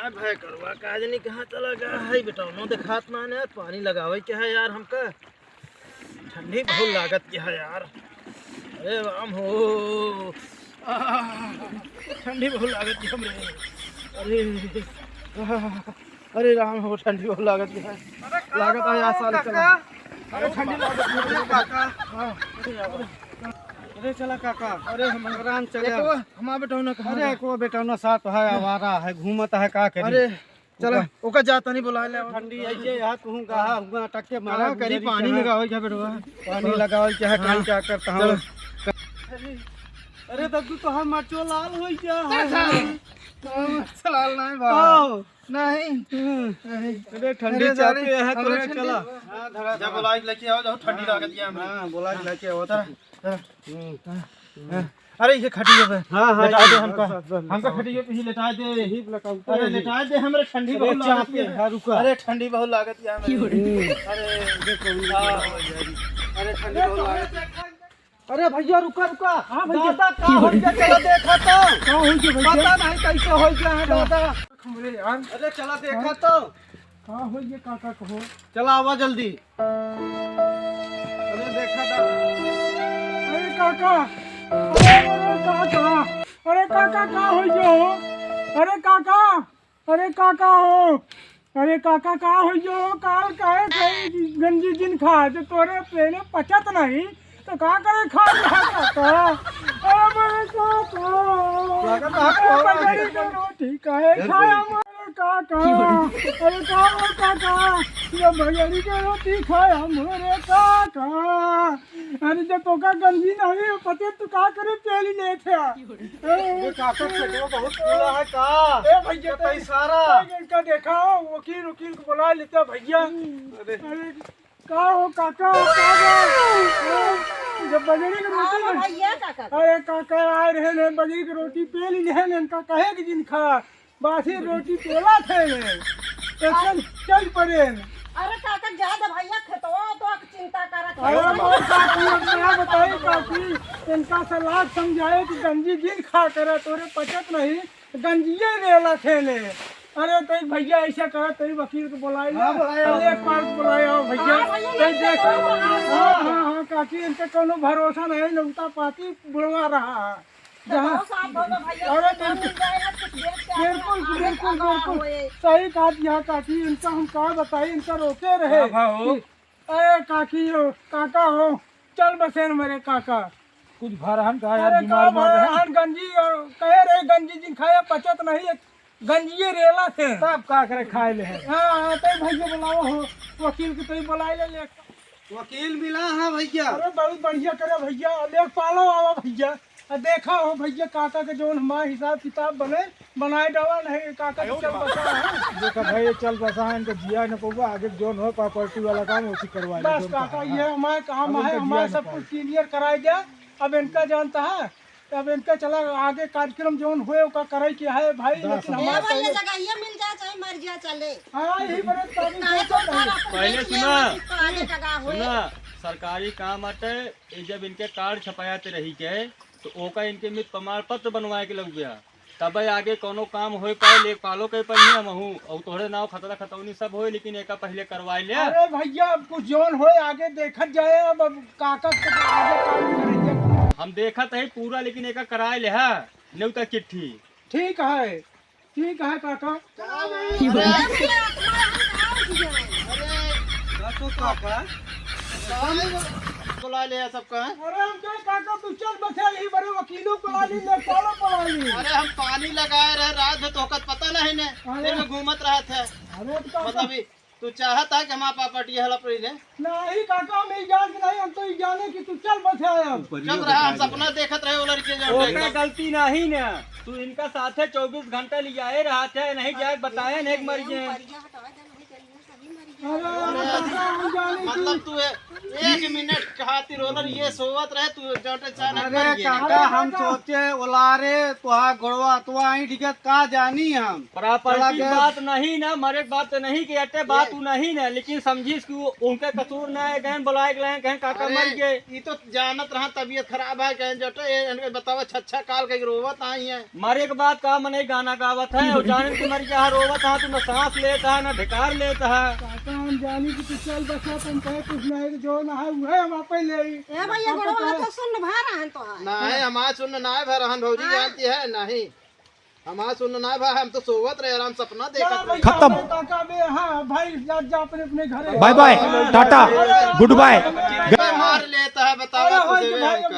हाँ भाई करवा काज नहीं कहाँ चला गया है बेटा नो देखात ना ने पानी लगावे के है यार हमका ठंडी बहुत लागत के है यार। अरे राम हो ठंडी बहुत लागत के हमरे। अरे राम हो ठंडी बहुत लागत के है लागत है यार साल चला। अरे ठंडी लागत है काका। अरे चला काका। अरे हम आराम चले हमारा बेटा ना कहा। अरे को बेटा ना साथ है आवारा है घूमता है का करी। अरे चला ओका जाता नहीं बुला ले ठंडी ऐसे यहाँ तू कहा हुआ टक्के मारा करी पानी लगावे क्या बेटा पानी लगावल क्या है काम क्या करता हूँ। अरे तब तो हम मचो लाल हो गया लाल नहीं नहीं अरे ठंडी चाहती है तो चला जा बुला लेके आओ जाओ ठंडी लागत है। हां बुला लेके आओ अरे ये खटी है। हां हां लेटा दे हमका खटी है ही लेटा दे ही लगाऊ। अरे लेटा दे हमरे ठंडी बहुत लागत है। रुका अरे ठंडी बहुत लागत है। अरे देखो अरे ठंडी बहुत लागत है। अरे भैया रुका रुका। हां भैया का हो गया चला देखा तो का हो गया भैया पता नहीं कैसे हो गया है दादा। हमरे यार अरे चला देखा तो का हो गया काका को चला आवा जल्दी। अरे देखा था। अरे काका अरे काका अरे काका का हो गयो। अरे काका अरे काका हो अरे काका का हो गयो काल काहे गंजी दिन खा तो तोरे पेने पचत नहीं तो का करे खा काका। अरे काका रोटी काहे खाया मोरे काका। अरे काका ये भैयारी के रोटी खाया मोरे काका। अरे जब तो का गंजी नहीं पते तो का करे पेली ले थे। ये काका पेटवा बहुत फूला है का। ए भैया तो इशारा इनका देखा वकील वकील को बुला लेते भैया। अरे का हो काका जब बजरी की रोटी भैया काका। अरे काका आए रहे ने बजरी की रोटी पेली ने इनका कहे कि दिन खा बासी रोटी पेला थे ने चल पड़े। अरे काका ज्यादा भैया खेतवा तो चिंता करत अरे हमारे काकी क्या बताई काकी इनका सलाह समझाए कि गंजी दिन खा करे तोरे पचत नहीं गंजिए रेला थे ने। अरे तो भैया ऐसा करा तो वकील को बुलाए एक बार बुलाया भैया देख। हाँ हाँ हाँ काकी इनका कोनो भरोसा नहीं नौता पाती बुलवा रहा है जहाँ। अरे बिल्कुल बिल्कुल बिल्कुल सही कहा दिया काकी। इनका हम कहा बताई इनका रोके रहे। अरे काकी हो काका हो चल बसेन मेरे काका कुछ भरहन का यार बीमार भरहन गंजी कहे रहे गंजी जिन खाया पचत नहीं गंजिए रेला थे तब का करे खाए ले। हाँ तो भैया बुलाओ हो वकील को तो बुलाए ले वकील मिला है भैया। अरे बहुत बढ़िया करे भैया लेख पालो आवा भैया। देखा हो भैया काका के जोन हमारा हिसाब किताब बनाए डावा नहीं काका चल बसा है। देखा भाई चल बसा है इनका जिया न पऊगा आगे जोन हो प्रॉपर्टी वाला काम उसी करवा ले। बस काका ये हमारे काम है हमारे सब कुछ क्लियर कराया गया। अब इनका जानता है अब इनका चला आगे कार्यक्रम जोन हुए का करे क्या है भाई। लेकिन हमारे मिल जाए चाहे मर जाए चले। हाँ यही पहले सुना सरकारी काम आते जब इनके कार्ड छपायाते रही के तो ओका इनके मित प्रमाण पत्र बनवाए के लग गया तब आगे कोनो काम हो पाए ले पालो के पर नहीं हमहू और तोहरे नाव खतरा खतौनी सब होए लेकिन एका पहले करवाए ले। अरे भैया अब कुछ जोन होए आगे देखत जाए। अब काका के आगे काम करेंगे हम देखत है पूरा लेकिन एका कराए ले है नहीं चिट्ठी। ठीक है काका। बुला ले सबका। अरे हम तो काका तू चल बसे यही बड़े वकीलों को ला ली ले कॉलो बुला ली। अरे हम पानी लगाए रहे रात में तो पता नहीं ने फिर में घूमत रहा थे। अरे मतलब तू चाहता है कि हमारा प्रॉपर्टी हला पड़ी ले नहीं काका हम ही जान नहीं हम तो ही जाने कि तू चल बसे आया। जब रहा हम सपना देखत रहे वो लड़के ओका गलती नहीं ना तू इनका साथे 24 घंटा लिया रहा थे नहीं जाए बताए नहीं मर गए। अरे काका हम जाने की मतलब तू 1 मिनट खातिर रोलर ये सोवत रहे तू जटे चाने अरे काका हम सोचे ओलारे तुहा गोड़वा तुहा ही दिक्कत का जानी हम प्रॉपर्टी की बात नहीं ना, मरे बात तो नहीं कि अटे बात तू नहीं ना, लेकिन समझिस कि उनके कसूर ना है, कहें बुलाए गए कहें काका मर गए। ये तो जानत रहा तबीयत खराब है कहें जटे इनके बतावा छच्छा काल के रोवत आई है। मरे के बाद का मने गाना गावत है और जाने की मर गया रोवत है, तू न सांस लेता है न ढकार लेता है। काका हम जाने की तू चल बसा तुम कहे कुछ नहीं जो ना है वह हम आपे ले आई। ए भैया गोड़वा तो सुन भा रहन तो है नहीं हमारा सुन ना है भरहन भौजी जानती है नहीं हमारा सुन ना है भाई हम तो सोवत रहे आराम सपना देखत रहे। खत्म। काका बे हाँ भाई जा अपने अपने घरे bye bye tata goodbye. मार लेता है बतावा अरे तुझे भाई, का